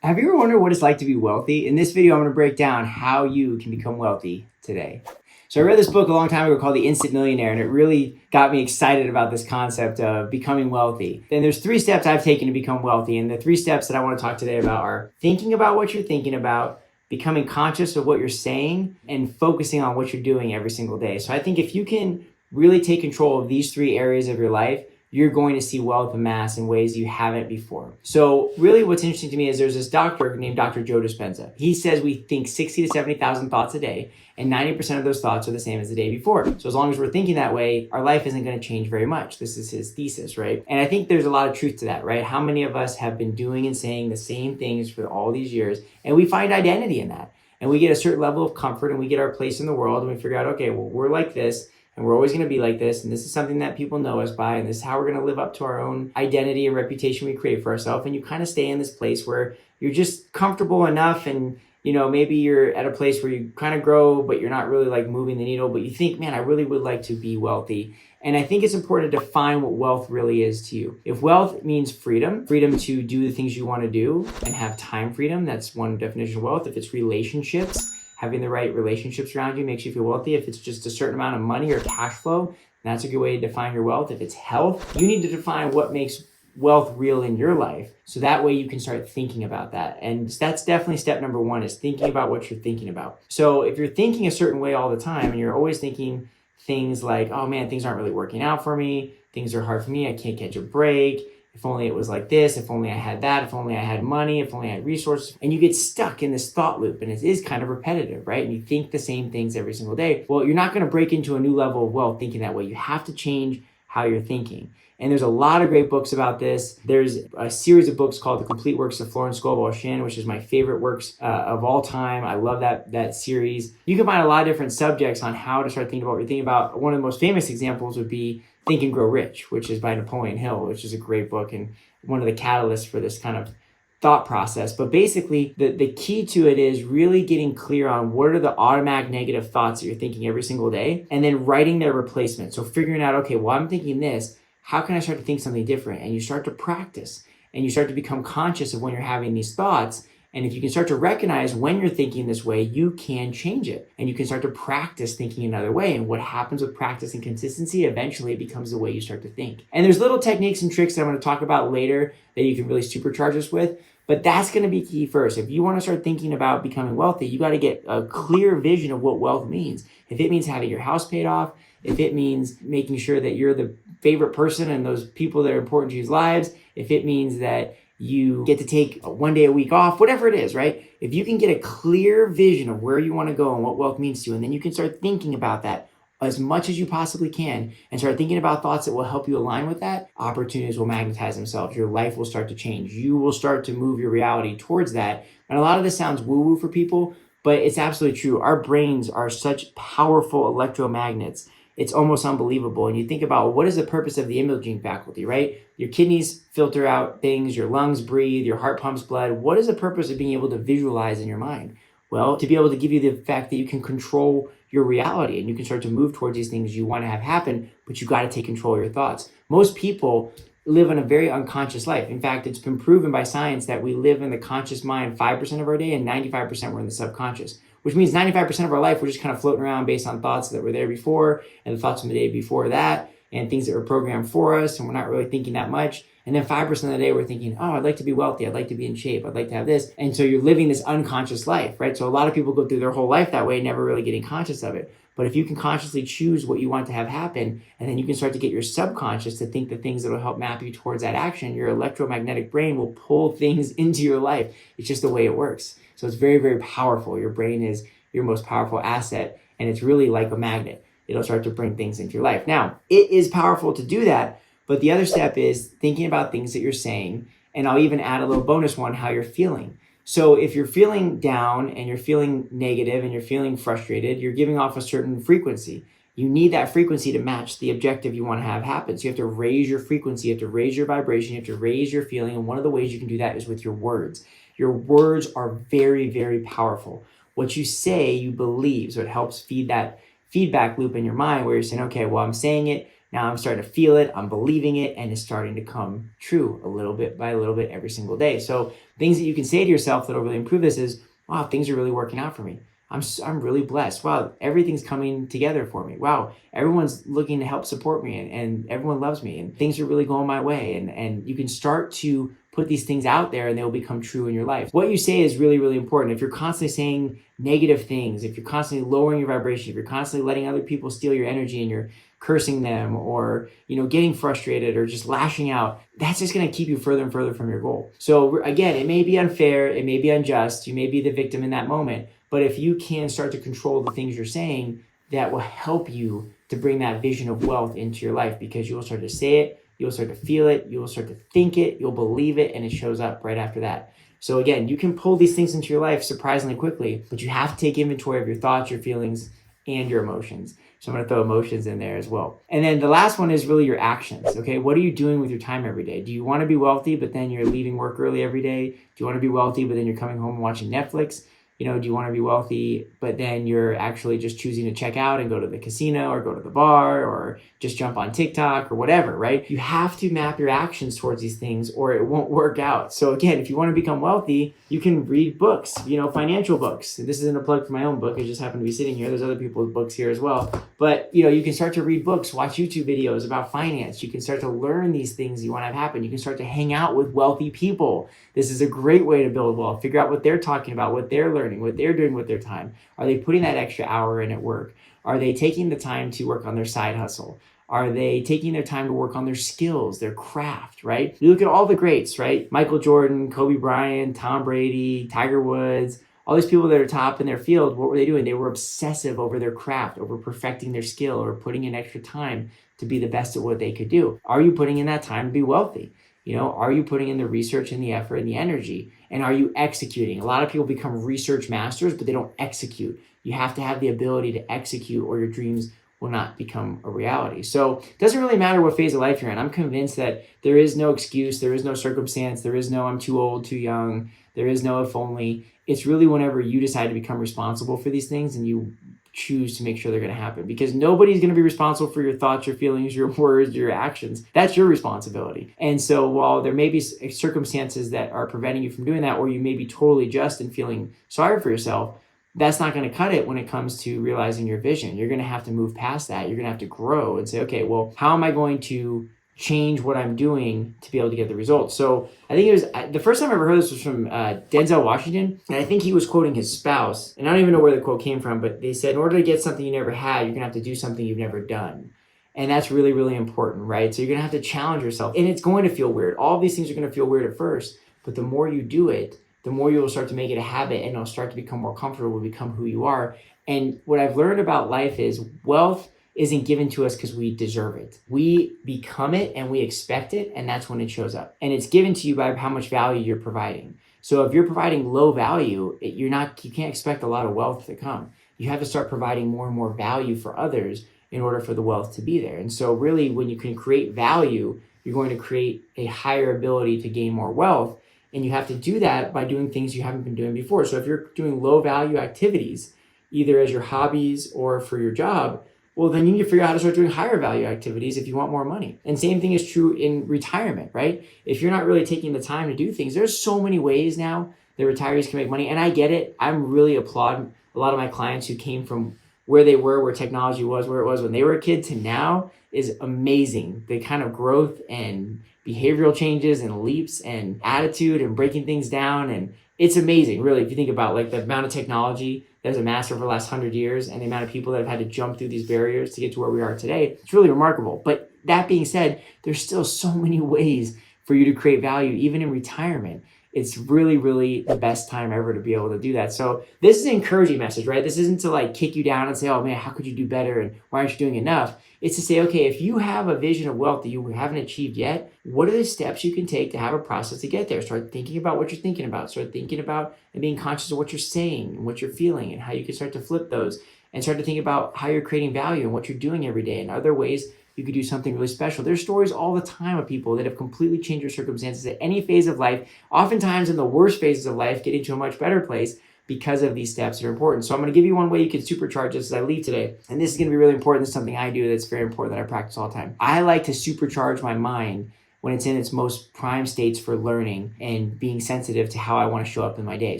Have you ever wondered what it's like to be wealthy? In this video, I'm going to break down how you can become wealthy today. So I read this book a long time ago called The Instant Millionaire, and it really got me excited about this concept of becoming wealthy. And there's 3 steps I've taken to become wealthy. And the 3 steps that I want to talk today about are thinking about what you're thinking about, becoming conscious of what you're saying, and focusing on what you're doing every single day. So I think if you can really take control of these 3 areas of your life, you're going to see wealth amass in ways you haven't before. So really what's interesting to me is there's this doctor named Dr. Joe Dispenza. He says we think 60 to 70,000 thoughts a day, and 90% of those thoughts are the same as the day before. So as long as we're thinking that way, our life isn't going to change very much. This is his thesis, right? And I think there's a lot of truth to that, right? How many of us have been doing and saying the same things for all these years, and we find identity in that. And we get a certain level of comfort, and we get our place in the world, and we figure out, okay, well, we're like this, and we're always going to be like this, and this is something that people know us by, and this is how we're going to live up to our own identity and reputation we create for ourselves. And you kind of stay in this place where you're just comfortable enough, and maybe you're at a place where you kind of grow, but you're not really like moving the needle, but you think, man, I really would like to be wealthy. And I think it's important to define what wealth really is to you. If wealth means freedom to do the things you want to do and have time freedom, that's one definition of wealth. If it's relationships, having the right relationships around you makes you feel wealthy. If it's just a certain amount of money or cash flow, that's a good way to define your wealth. If it's health, you need to define what makes wealth real in your life. So that way you can start thinking about that. And that's definitely step number 1, is thinking about what you're thinking about. So if you're thinking a certain way all the time and you're always thinking things like, oh man, things aren't really working out for me, things are hard for me, I can't catch a break, if only it was like this, if only I had that, if only I had money, if only I had resources. And you get stuck in this thought loop, and it is kind of repetitive, right? And you think the same things every single day. Well, you're not going to break into a new level of wealth thinking that way. You have to change how you're thinking. And there's a lot of great books about this. There's a series of books called The Complete Works of Florence Scovel Shinn, which is my favorite works of all time. I love that series. You can find a lot of different subjects on how to start thinking about what you're thinking about. One of the most famous examples would be Think and Grow Rich, which is by Napoleon Hill, which is a great book and one of the catalysts for this kind of thought process. But basically, the key to it is really getting clear on what are the automatic negative thoughts that you're thinking every single day, and then writing their replacement. So figuring out, okay, well, I'm thinking this. How can I start to think something different? And you start to practice, and you start to become conscious of when you're having these thoughts. And if you can start to recognize when you're thinking this way, you can change it. And you can start to practice thinking another way. And what happens with practice and consistency, eventually it becomes the way you start to think. And there's little techniques and tricks that I'm going to talk about later that you can really supercharge this with. But that's going to be key first. If you want to start thinking about becoming wealthy, you got to get a clear vision of what wealth means. If it means having your house paid off, if it means making sure that you're the favorite person and those people that are important to your lives, if it means that you get to take 1 day a week off, whatever it is, right? If you can get a clear vision of where you want to go and what wealth means to you, and then you can start thinking about that as much as you possibly can and start thinking about thoughts that will help you align with that, opportunities will magnetize themselves. Your life will start to change. You will start to move your reality towards that. And a lot of this sounds woo-woo for people, but it's absolutely true. Our brains are such powerful electromagnets. It's almost unbelievable. And you think about, what is the purpose of the imaging faculty, right? Your kidneys filter out things, your lungs breathe, your heart pumps blood. What is the purpose of being able to visualize in your mind? Well, to be able to give you the fact that you can control your reality and you can start to move towards these things you want to have happen, but you got to take control of your thoughts. Most people live in a very unconscious life. In fact, it's been proven by science that we live in the conscious mind 5% of our day and 95% we're in the subconscious, which means 95% of our life we're just kind of floating around based on thoughts that were there before and the thoughts from the day before that and things that were programmed for us, and we're not really thinking that much. And then 5% of the day we're thinking, oh, I'd like to be wealthy, I'd like to be in shape, I'd like to have this. And so you're living this unconscious life, right? So a lot of people go through their whole life that way, never really getting conscious of it. But if you can consciously choose what you want to have happen, and then you can start to get your subconscious to think the things that will help map you towards that action, your electromagnetic brain will pull things into your life. It's just the way it works. So it's very, very powerful. Your brain is your most powerful asset, and it's really like a magnet. It'll start to bring things into your life. Now, it is powerful to do that, but the other step is thinking about things that you're saying, and I'll even add a little bonus one, how you're feeling. So if you're feeling down and you're feeling negative and you're feeling frustrated, you're giving off a certain frequency. You need that frequency to match the objective you want to have happen. So you have to raise your frequency, you have to raise your vibration, you have to raise your feeling. And one of the ways you can do that is with your words. Your words are very, very powerful. What you say, you believe. So it helps feed that feedback loop in your mind where you're saying, okay, well, I'm saying it Now I'm starting to feel it, I'm believing it, and it's starting to come true a little bit by a little bit every single day. So things that you can say to yourself that'll really improve this is, wow, things are really working out for me. I'm really blessed. Wow, everything's coming together for me. Wow, everyone's looking to help support me and everyone loves me and things are really going my way. And you can start to put these things out there and they'll become true in your life. What you say is really, really important. If you're constantly saying negative things, if you're constantly lowering your vibration, if you're constantly letting other people steal your energy and you're cursing them or, getting frustrated or just lashing out, that's just going to keep you further and further from your goal. So again, it may be unfair, it may be unjust, you may be the victim in that moment, but if you can start to control the things you're saying, that will help you to bring that vision of wealth into your life because you will start to say it, you'll start to feel it, you'll start to think it, you'll believe it, and it shows up right after that. So again, you can pull these things into your life surprisingly quickly, but you have to take inventory of your thoughts, your feelings, and your emotions. So I'm going to throw emotions in there as well. And then the last one is really your actions. Okay. What are you doing with your time every day? Do you want to be wealthy, but then you're leaving work early every day? Do you want to be wealthy, but then you're coming home and watching Netflix? Do you want to be wealthy, but then you're actually just choosing to check out and go to the casino or go to the bar or just jump on TikTok or whatever, right? You have to map your actions towards these things or it won't work out. So again, if you want to become wealthy, you can read books, financial books. This isn't a plug for my own book. I just happen to be sitting here. There's other people's books here as well. But, you can start to read books, watch YouTube videos about finance. You can start to learn these things you want to have happen. You can start to hang out with wealthy people. This is a great way to build wealth. Figure out what they're talking about, what they're learning, what they're doing with their time. Are they putting that extra hour in at work? Are they taking the time to work on their side hustle? Are they taking their time to work on their skills, their craft, right? You look at all the greats, right? Michael Jordan, Kobe Bryant, Tom Brady, Tiger Woods, all these people that are top in their field, what were they doing? They were obsessive over their craft, over perfecting their skill or putting in extra time to be the best at what they could do. Are you putting in that time to be wealthy? Are you putting in the research and the effort and the energy? And are you executing? A lot of people become research masters, but they don't execute. You have to have the ability to execute or your dreams will not become a reality. So it doesn't really matter what phase of life you're in. I'm convinced that there is no excuse, there is no circumstance, there is no I'm too old, too young, there is no if only. It's really whenever you decide to become responsible for these things and you choose to make sure they're going to happen, because nobody's going to be responsible for your thoughts, your feelings, your words, your actions. That's your responsibility. And so while there may be circumstances that are preventing you from doing that, or you may be totally just and feeling sorry for yourself, that's not going to cut it when it comes to realizing your vision. You're going to have to move past that. You're going to have to grow and say, okay, well, how am I going to change what I'm doing to be able to get the results? So I think it was the first time I ever heard this was from Denzel Washington. And I think he was quoting his spouse. And I don't even know where the quote came from, but they said, in order to get something you never had, you're going to have to do something you've never done. And that's really, really important, right? So you're going to have to challenge yourself. And it's going to feel weird. All of these things are going to feel weird at first. But the more you do it, the more you will start to make it a habit and it'll start to become more comfortable, become who you are. And what I've learned about life is wealth isn't given to us because we deserve it. We become it and we expect it, and that's when it shows up. And it's given to you by how much value you're providing. So if you're providing low value, you can't expect a lot of wealth to come. You have to start providing more and more value for others in order for the wealth to be there. And so really, when you can create value, you're going to create a higher ability to gain more wealth. And you have to do that by doing things you haven't been doing before. So if you're doing low value activities, either as your hobbies or for your job, well, then you need to figure out how to start doing higher value activities if you want more money. And same thing is true in retirement, right? If you're not really taking the time to do things, there's so many ways now that retirees can make money. And I get it. I'm really applauding a lot of my clients who came from where they were, where technology was, where it was when they were a kid to now is amazing. The kind of growth and behavioral changes and leaps and attitude and breaking things down. And it's amazing, really, if you think about like the amount of technology that has amassed over the last 100 years and the amount of people that have had to jump through these barriers to get to where we are today. It's really remarkable. But that being said, there's still so many ways for you to create value, even in retirement. It's really, really the best time ever to be able to do that. So this is an encouraging message, right? This isn't to like kick you down and say, oh man, how could you do better? And why aren't you doing enough? It's to say, okay, if you have a vision of wealth that you haven't achieved yet, what are the steps you can take to have a process to get there? Start thinking about what you're thinking about. Start thinking about and being conscious of what you're saying and what you're feeling and how you can start to flip those, and start to think about how you're creating value and what you're doing every day and other ways you could do something really special. There's stories all the time of people that have completely changed their circumstances at any phase of life, oftentimes in the worst phases of life, getting to a much better place. because of these steps that are important. So I'm going to give you one way you can supercharge this as I leave today. And this is going to be really important. This is something I do that's very important that I practice all the time. I like to supercharge my mind when it's in its most prime states for learning and being sensitive to how I want to show up in my day.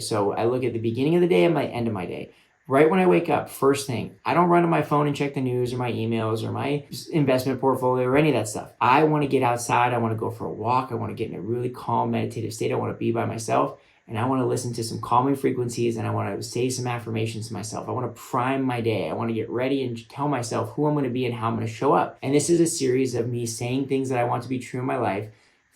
So I look at the beginning of the day and my end of my day. Right when I wake up, first thing, I don't run to my phone and check the news or my emails or my investment portfolio or any of that stuff. I want to get outside. I want to go for a walk. I want to get in a really calm, meditative state. I want to be by myself. And I want to listen to some calming frequencies, and I want to say some affirmations to myself. I want to prime my day. I want to get ready and tell myself who I'm going to be and how I'm going to show up. And this is a series of me saying things that I want to be true in my life,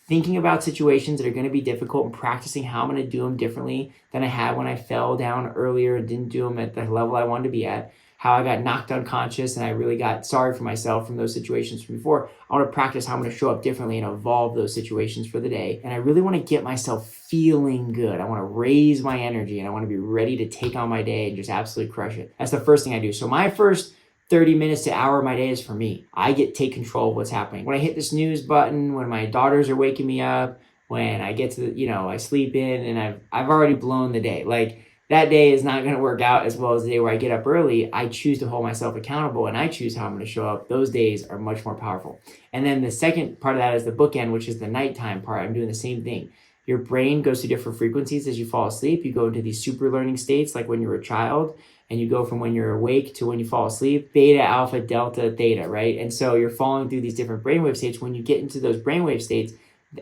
thinking about situations that are going to be difficult and practicing how I'm going to do them differently than I had when I fell down earlier and didn't do them at the level I wanted to be at. How I got knocked unconscious and I really got sorry for myself from those situations from before. I want to practice how I'm going to show up differently and evolve those situations for the day. And I really want to get myself feeling good. I want to raise my energy and I want to be ready to take on my day and just absolutely crush it. That's the first thing I do. So my first 30 minutes to hour of my day is for me. I take control of what's happening. When I hit the snooze button, when my daughters are waking me up, when I get to I sleep in and I've already blown the day. Like, that day is not going to work out as well as the day where I get up early. I choose to hold myself accountable and I choose how I'm going to show up. Those days are much more powerful. And then the second part of that is the bookend, which is the nighttime part. I'm doing the same thing. Your brain goes to different frequencies as you fall asleep. You go into these super learning states like when you're a child, and you go from when you're awake to when you fall asleep, beta, alpha, delta, theta, right? And so you're falling through these different brainwave states. When you get into those brainwave states,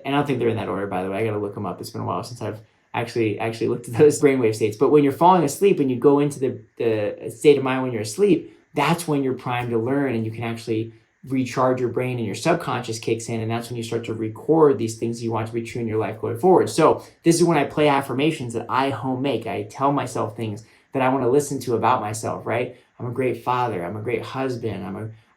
and I don't think they're in that order, by the way. I got to look them up. It's been a while since I've actually looked at those brainwave states. But when you're falling asleep and you go into the state of mind when you're asleep, that's when you're primed to learn and you can actually recharge your brain and your subconscious kicks in. And that's when you start to record these things you want to be true in your life going forward. So this is when I play affirmations that I home make. I tell myself things that I want to listen to about myself, right? I'm a great father. I'm a great husband.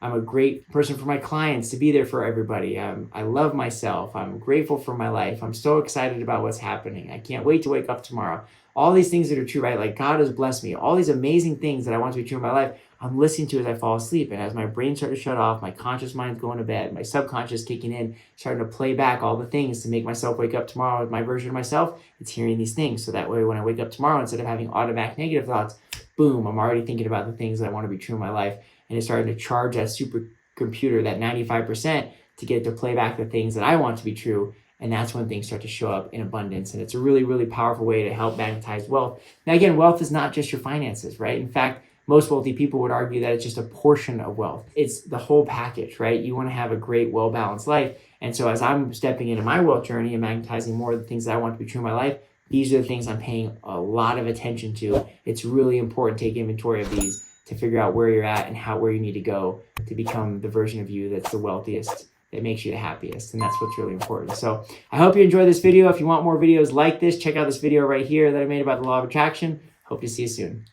I'm a great person for my clients, to be there for everybody. I love myself. I'm grateful for my life. I'm so excited about what's happening. I can't wait to wake up tomorrow. All these things that are true, right? Like, God has blessed me. All these amazing things that I want to be true in my life, I'm listening to as I fall asleep. And as my brain starts to shut off, my conscious mind's going to bed, my subconscious kicking in, starting to play back all the things to make myself wake up tomorrow with my version of myself, it's hearing these things. So that way, when I wake up tomorrow, instead of having automatic negative thoughts, boom, I'm already thinking about the things that I want to be true in my life. And it's starting to charge that supercomputer, that 95%, to get it to play back the things that I want to be true. And that's when things start to show up in abundance. And it's a really, really powerful way to help magnetize wealth. Now, again, wealth is not just your finances, right? In fact, most wealthy people would argue that it's just a portion of wealth. It's the whole package, right? You want to have a great, well-balanced life. And so as I'm stepping into my wealth journey and magnetizing more of the things that I want to be true in my life, these are the things I'm paying a lot of attention to. It's really important to take inventory of these to figure out where you're at and where you need to go to become the version of you that's the wealthiest, that makes you the happiest. And that's what's really important. So I hope you enjoyed this video. If you want more videos like this, check out this video right here that I made about the law of attraction. Hope to see you soon.